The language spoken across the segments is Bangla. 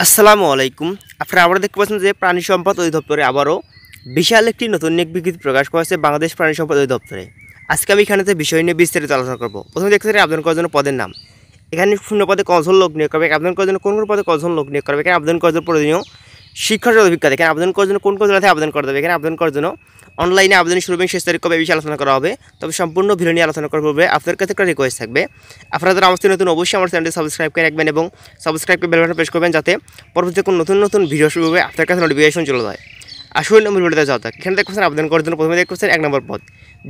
আসসালামু আলাইকুম। আপনারা আবার দেখতে পাচ্ছেন যে প্রাণী সম্পদ অধিদপ্তরে আবারও বিশাল একটি নতুন নিয়োগ বিজ্ঞপ্তি প্রকাশ করেছে বাংলাদেশ প্রাণী সম্পদ অধিদপ্তরে। আজকে আমি এখানে বিষয় নিয়ে বিস্তারিত আলোচনা করব। প্রথমে দেখতে পাচ্ছেন আবেদন করার জন্য পদের নাম। এখানে শূন্য পদে কজন লোক নিয়োগ করবে, আবেদন করার জন্য কোন কোন পদে কজন লোক নিয়োগ করবে, এখানে আবেদন করার জন্য প্রয়োজনীয় শিক্ষাগত অভিজ্ঞতা, এখানে আবেদন করার জন্য কোন কোন জেলা থেকে আবেদন করতে হবে, এখানে আবেদন করার জন্য অনলাইনে আবেদনের শুরু এবং শেষ তারিখ কবে বিষয়ে আলোচনা করা হবে। তবে সম্পূর্ণ ভিডিও নিয়ে আলোচনা করার পূর্বে আপনার কাছে একটা রিকোয়েস্ট থাকবে, আপনারা যারা আমার নতুন অবশ্যই আমার চ্যানেলটি সাবস্ক্রাইব করে রাখবেন এবং সাবস্ক্রাইব করে বেল বাটন প্রেস করবেন যাতে পরবর্তীতে কোনো নতুন ভিডিও শুরু হবে আপনার কাছে নোটিফিকেশন চলে যায়। আসল নম্বর ভিডিওতে যাওয়া থাক। এখানে দেখতে পাচ্ছেন আবেদন করার জন্য প্রথমে দেখতে পাচ্ছেন 1 নম্বর পদ।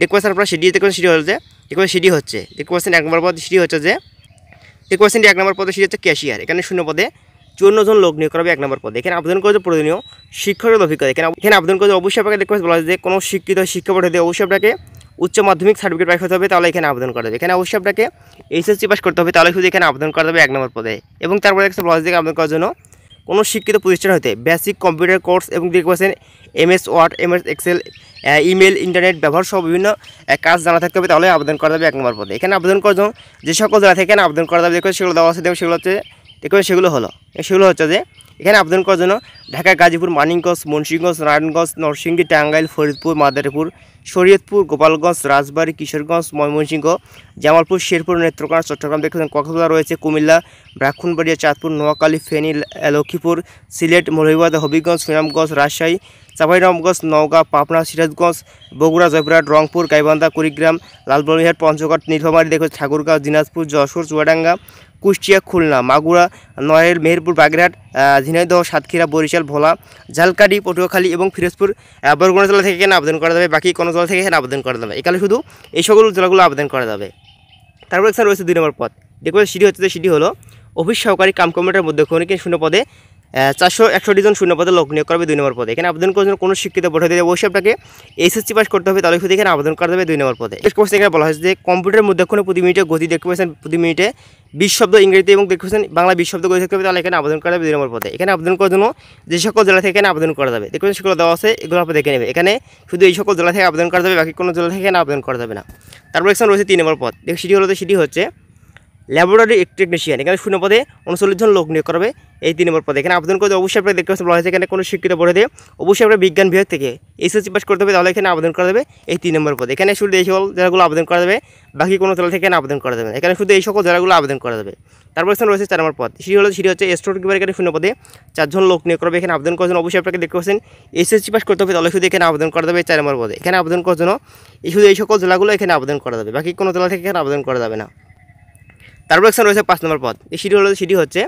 দেখতে পাচ্ছেন আপনারা সিডি দেখতে পাচ্ছেন, সিডি হচ্ছে দেখতে পাচ্ছেন 1 নম্বর পদ সিডি হচ্ছে যে দেখতে পাচ্ছেন 1 নম্বর পদে সিডি হচ্ছে ক্যাশিয়ার। এখানে শূন্য পদে 54 জন লোক নিয়োগ করা হবে 1 নম্বর পদে। এখানে আবেদন করতে প্রয়োজনীয় শিক্ষাগত অভিজ্ঞতা, এখানে আবেদন করতে অবশ্যই আপনাকে দেখতে বলা যে কোনো শিক্ষিত শিক্ষা বোর্ড হতে অবশ্যই আপনাকে উচ্চ মাধ্যমিক সার্টিফিকেট পাস করতে হবে, তাহলে এখানে আবেদন করা যাবে। এখানে অবশ্যই আপনাকে এইচএসসি পাস করতে হবে, তাহলে শুধু এখানে আবেদন করা যাবে 1 নম্বর পদে। এবং তারপরে দেখতে বলা যে আবেদন করার জন্য কোনো শিক্ষিত প্রতিষ্ঠান হতে বেসিক কম্পিউটার কোর্স এবং দেখতে পাচ্ছেন MS word, MS excel, email, internet ব্যবহার সহ বিভিন্ন কাজ জানা থাকতে হবে, তাহলে আবেদন করা যাবে 1 নম্বর পদে। এখানে আবেদন করার জন্য যে সকল জেলা থেকে আবেদন করা যাবে দেখুন সেগুলো দেওয়া আছে। দেখুন সেগুলো হচ্ছে যে এখানে আবেদন করার জন্য ঢাকা, গাজীপুর, মানিকগঞ্জ, মুন্সিগঞ্জ, নারায়ণগঞ্জ, নরসিংদী, টাঙ্গাইল, ফরিদপুর, মাদারীপুর, শরীয়তপুর, গোপালগঞ্জ, রাজবাড়ী, কিশোরগঞ্জ, ময়মনসিংহ, জামালপুর, শেরপুর, নেত্রকোনা, চট্টগ্রাম দেখবেন, কক্সবাজার রয়েছে, কুমিল্লা, ব্রাহ্মণবাড়িয়া, চাঁদপুর, নোয়াখালী, ফেনী, লক্ষ্মীপুর, সিলেট, মৌলভীবাজার, হবিগঞ্জ, সুনামগঞ্জ, রাজশাহী, চাঁপাইনবাবগঞ্জ, নওগাঁ, পাবনা, সিরাজগঞ্জ, বগুড়া, জয়পুরহাট, রংপুর, গাইবান্ধা, কুড়িগ্রাম, লালমনিরহাট, পঞ্চগড়, নীলফামারী দেখবেন, ঠাকুরগাঁও, দিনাজপুর, যশোর, চুয়াডাঙ্গা, কুষ্টিয়া, খুলনা, মাগুরা, নড়াইল, মেহেরপুর, বাগেরহাট, ঝিনাইদহ, সাতক্ষীরা, বরিশাল, ভোলা, ঝালকাঠি, পটুয়াখালী এবং ফিরোজপুর, বরগুনা জেলা থেকে এখানে আবেদন করা যাবে। বাকি কোনো জেলা থেকে এখানে আবেদন করা যাবে। এখানে শুধু এই সকল জেলাগুলো আবেদন করা যাবে। তারপর এখানে রয়েছে 2 নম্বর পদ। দেখবেন সিডি হলো অফিস সহকারী কাম কম্পিউটার মধ্যে শূন্য পদে 461 জন শূন্য পদে লোক নিয়োগ করবে 2 নম্বর পদে। এখানে আবেদন করার জন্য কোনো শিক্ষিত বোর্ড হতে অবশ্যই আপনাকে এইচএসসি পাস করতে হবে, তাহলে শুধু এখানে আবেদন করা যাবে 2 নম্বর পদে। এখানে বলা হয়েছে যে কম্পিউটারের মধ্যে প্রতি মিনিটে গতি দেখতে পাচ্ছেন প্রতি মিনিটে 20 শব্দ ইংরেজিতে এবং দেখতে পাচ্ছেন বাংলা 20 শব্দ গতি থাকতে হবে, তাহলে এখানে আবেদন করা যাবে 2 নম্বর পদে। এখানে আবেদন করার জন্য যে সকল জেলা থেকে এখানে আবেদন করা যাবে দেখবেন সেগুলো দেওয়া আছে, এগুলো আপনি দেখে নেবে। এখানে শুধু এই সকল জেলা থেকে আবেদন করা যাবে, বাকি কোনো জেলা থেকে এখানে আবেদন করা যাবে না। তারপর এখানে রয়েছে 3 নম্বর পদ। সিডি হচ্ছে ল্যাবরেটরি টেকনিশিয়ান। এখানে শূন্য পদে 39 জন লোক নিয়োগ করবে এই 3 নম্বর পদে। এখানে আবেদন করতে অবশ্যই আপনাকে দেখতে পাচ্ছেন বলা হয়েছে এখানে কোনো শিক্ষিত বোর্ড হতে অবশ্যই আপনার বিজ্ঞান বিভাগ থেকে এইচএসসি পাস করতে হবে, তাহলে এখানে আবেদন করা যাবে এই 3 নম্বর পদে। এখানে শুধু এই সকল জেলাগুলো আবেদন করা যাবে, বাকি কোনো জেলা থেকে আবেদন করা যাবে না। এখানে শুধু এই সকল জেলাগুলো আবেদন করা যাবে। তারপর এখানে রয়েছে 4 নম্বর পদ। সিডি হচ্ছে স্টোর কিপার। এখানে শূন্য পদে 4 জন লোক নিয়োগ করবে। এখানে আবেদন করার জন্য অবশ্যই আপনাকে দেখতে পাচ্ছেন এইচএসসি পাস করতে হবে, তাহলে শুধু এখানে আবেদন করা যাবে 4 নম্বর পদে। এখানে আবেদন করার জন্য শুধু এই সকল জেলাগুলো এখানে আবেদন করা যাবে, বাকি কোনো জেলা থেকে এখানে আবেদন করা যাবে না। তারপর এখানে রয়েছে 5 নম্বর পদ। এই সিডি হচ্ছে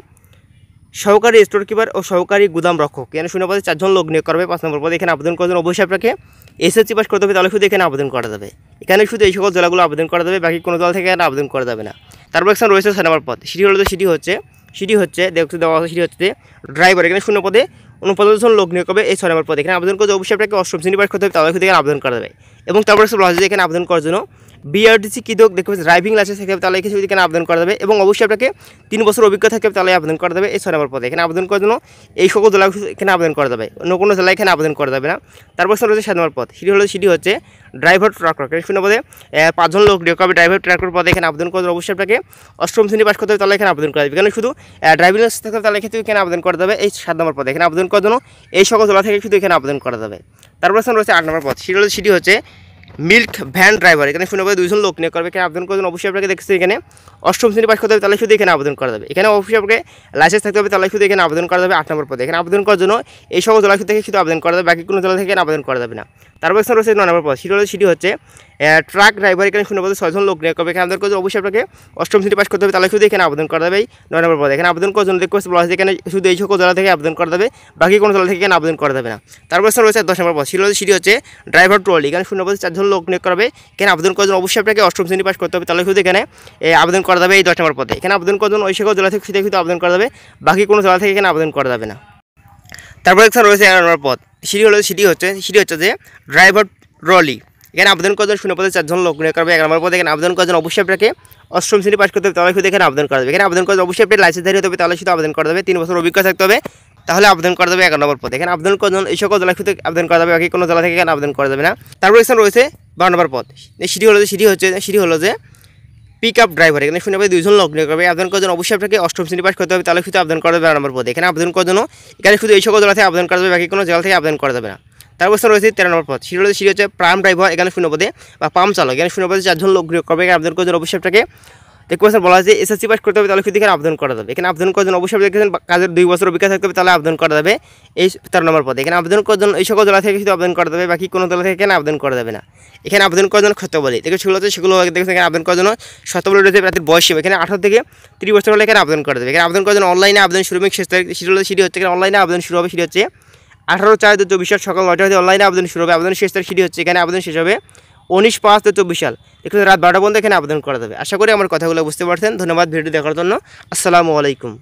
সহকারী স্টোর কিপার ও সহকারী গুদাম রক্ষক। এখানে শূন্য পদে 4 জন লোক নিয়োগ করবে 5 নম্বর পদে। এখানে আবেদন করার জন্য অবশ্যই আপনাকে এসএসসি পাস করতে হবে, তাহলে শুধু এখানে আবেদন করা যাবে। এখানে শুধু এই সকল জেলাগুলো আবেদন করা যাবে, বাকি কোনো জেলা থেকে এখানে আবেদন করা যাবে না। তারপর এখানে রয়েছে 6 নম্বর পদ। সিডি হচ্ছে দেখতে দেওয়া আছে, সিডি হচ্ছে ড্রাইভার। এখানে শূন্য পদে 49 জন লোক নিয়োগ করবে এই 6 নম্বর পদে। এখানে আবেদন করতে অবশ্যই আপনাকে 8ম শ্রেণী পাস করতে হবে, তাহলে শুধু এখানে আবেদন করা যাবে। এবং তারপরে বলা হয়েছে এখানে আবেদন করার জন্য বিআরটিসি কৃতক দেখতে পাচ্ছেন ড্রাইভিং লাইসেন্স থাকবে, তাহলে এখানে আবেদন করা যাবে। এবং অবশ্যই আপনাকে 3 বছর অভিজ্ঞতা থাকবে, তাহলে আবেদন করা যাবে এই 6 নম্বর পদে। এখানে আবেদন করার জন্য এই সকল জেলা এখানে আবেদন করা যাবে, অন্য কোনো জেলায় এখানে আবেদন করা যাবে না। তারপর রয়েছে 7 নম্বর পদ। সিডি হচ্ছে ড্রাইভার ট্রাক্টর। শূন্য পদে 5 জন লোক নিয়োগ করবে ড্রাইভার ট্রাক্টর পদে। এখানে আবেদন করার জন্য অবশ্যই আপনাকে 8ম শ্রেণী পাস করতে হবে, তাহলে এখানে আবেদন করা যাবে। এখানে শুধু ড্রাইভিং লাইসেন্স থাকবে, তাহলে এখানে আবেদন করা যাবে এই 7 নম্বর পদে। এখানে আবেদন করার জন্য এই সকল জেলা থেকে শুধু এখানে আবেদন করা যাবে। তারপর রয়েছে 8 নম্বর পদ। সিডি হচ্ছে মিল্ক ভ্যান ড্রাইভার। এখানে শূন্য পদে 2 জন লোক নিয়োগ করবে। এখানে আবেদন করার জন্য অবশ্যই আপনাকে দেখছি এখানে 8ম শ্রেণী পাস করতে হবে, তাহলে শুধু এখানে আবেদন করা যাবে। এখানে অবশ্যই আপনাকে লাইসেন্স থাকতে হবে, তাহলে শুধু এখানে আবেদন করা যাবে 8 নম্বর পদে। এখানে আবেদন করার জন্য এই সকল জেলা থেকে শুধু আবেদন করা যাবে, বাকি কোনো জেলা থেকে এখানে আবেদন করা যাবে না। তারপর রয়েছে 9 নম্বর পদ। সিডি হচ্ছে ট্রাক ড্রাইভার। এখানে শূন্য পদে 6 জন লোক নিয়োগ করবে। এখানে আবেদন করতে অবশ্যই আপনাকে 8ম শ্রেণী পাস করতে হবে, তাহলে শুধু এখানে আবেদন করা যাবে 9 নম্বর পদে। এখানে আবেদন করার জন্য দেখতে বলা হয়েছে এখানে শুধু এই সকল জেলা থেকে আবেদন করা যাবে, বাকি কোনো জেলা থেকে এখানে আবেদন করা যাবে না। তারপর রয়েছে 10 নম্বর পদ। সিডি হচ্ছে ড্রাইভার ট্রলি। এখানে শূন্য পদে 4 জন লোক নিয়োগ করবে। এখানে আবেদন করার জন্য অবশ্যই আপনাকে 8ম শ্রেণী পাস করতে হবে, তাহলে শুধু এখানে আবেদন করা যাবে এই 10 নম্বর পদে। এখানে আবেদন করার জন্য ওই সকল জেলা থেকে শুধু আবেদন করা যাবে, বাকি কোনো জেলা থেকে এখানে আবেদন করা যাবে না। তারপর এখানে রয়েছে 11 নম্বর পদ। সিডি হচ্ছে যে ড্রাইভার ট্রলি। এখানে আবেদন করার জন্য শূন্য পদে 4 জন লোক নিয়োগ করবে 11 নম্বর পদে। এখানে আবেদন করার জন্য অবশ্যই আপনাকে 8ম শ্রেণী পাস করতে হবে, তাহলে শুধু এখানে আবেদন করা যাবে। এখানে আবেদন করার জন্য অবশ্যই আপনার লাইসেন্সধারী হতে হবে, তাহলে শুধু আবেদন করা যাবে। 3 বছর অভিজ্ঞতা থাকতে হবে, তাহলে আবেদন করা যাবে 11 নম্বর পদে। এখানে আবেদন করার জন্য এই সকল জেলা থেকে আবেদন করা যাবে, বাকি কোনো জেলা থেকে এখানে আবেদন করা যাবে না। তারপর এখানে রয়েছে 12 নম্বর পদ। সিডি হলো যে পিক আপ ড্রাইভার, এখানে শূন্য পদে 2 জন লোক নিয়োগ করবে। আবেদন করার জন্য অবশ্যই আপনাকে অষ্টম শ্রেণী পাস করতে হবে, তাহলে শুধু আবেদন করা যাবে 12 নম্বর পদে। এখানে আবেদন করার জন্য এখানে শুধু এই সকল জেলা থেকে আবেদন করা যাবে, বাকি কোনো জেলা থেকে আবেদন করা যাবে না। তারপর রয়েছে 13 নম্বর পদ, সিটি হচ্ছে প্রাম ড্রাইভার, এখানে শূন্য পদে বা পাম্প চালক, এখানে শূন্য পদে 4 জন লোক নিয়োগ করবে। এখানে আবেদন করার জন্য অবশ্যই আপনাকে দেখতে পাচ্ছেন বলা আছে এসএসসি পাস করতে হবে, তাহলে শুধু এখানে আবেদন করা যাবে। এখানে আবেদন করার জন্য অবশ্যই দেখেছেন কাজের 2 বছর অভিজ্ঞতা থাকতে হবে, তাহলে আবেদন করা যাবে এই 13 নম্বর পদে। এখানে আবেদন করার জন্য এই সকল জেলা থেকে শুধু আবেদন করা যাবে, বাকি কোনো জেলা থেকে এখানে আবেদন করা যাবে না। এখানে আবেদন করার জন্য ক্ষেত্রাবলী দেখে সেগুলো দেখেছেন। এখানে আবেদন করার জন্য শর্তাবলী রয়েছে প্রার্থীর বয়স সীমা, এখানে 18 থেকে 30 বছর হলে এখানে আবেদন করা যাবে। এখানে আবেদন করার জন্য অনলাইনে আবেদন শুরু হবে, শেষ তারিখ সিটি হচ্ছে এখানে অনলাইনে আবেদন শুরু হবে, সিটি হচ্ছে 18/4/2024 সকাল 9টা হতে অনলাইনে আবেদন শুরু হবে। আবেদন শেষ তারিখ সিটি হচ্ছে এখানে আবেদন শেষ হবে 19/5/24 দেখুন রাত 12টা পর্যন্ত এখানে আবেদন করা যাবে। আশা করি আমার কথাগুলো বুঝতে পারছেন। ধন্যবাদ ভিডিও দেখার জন্য। আসসালামু আলাইকুম।